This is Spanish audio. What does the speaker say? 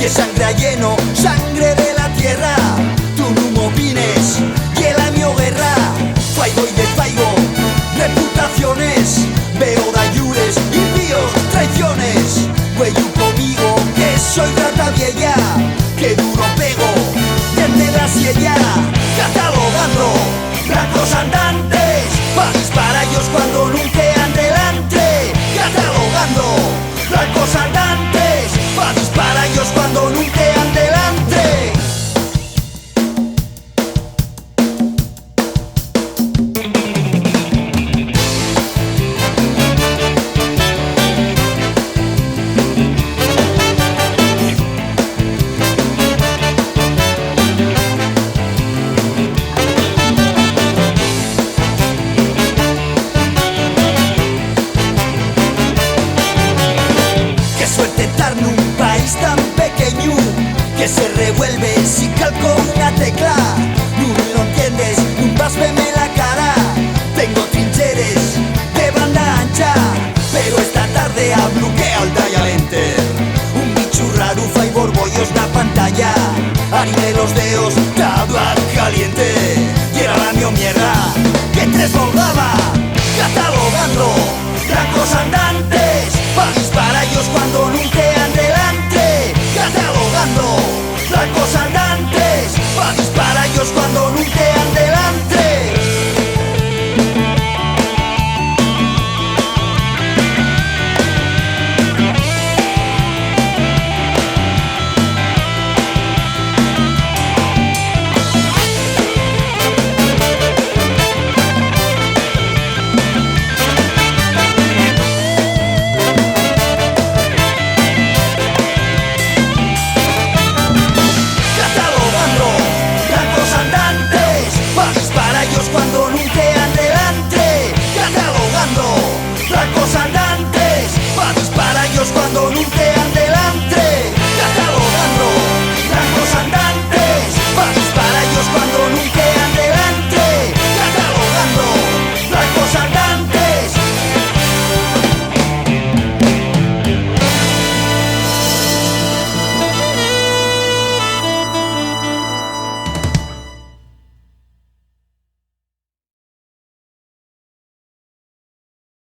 que sangre a lleno, sangre de la tierra. Tú no m'opines, que la mio guerra. Faigo y desfaigo reputaciones, veo dayures, impíos, traiciones. Güeyu conmigo, que soy rata vieja, que duro pego desde la silla, catalogando blancos andantes, pa' dispararlos cuando nunquean delante. Catalogando blancos andantes, pa' dispararlos cuando nunquean delante. Tan pequeño que se revuelve si calco una tecla. No lo entiendes, no vas a verme la cara. Tengo trincheres de banda ancha, pero esta tarde ha bloqueado el dial enter. Un bicho raro y borbollos la pantalla. Haré los dedos, tabla caliente. Y era la mio mierda, que tres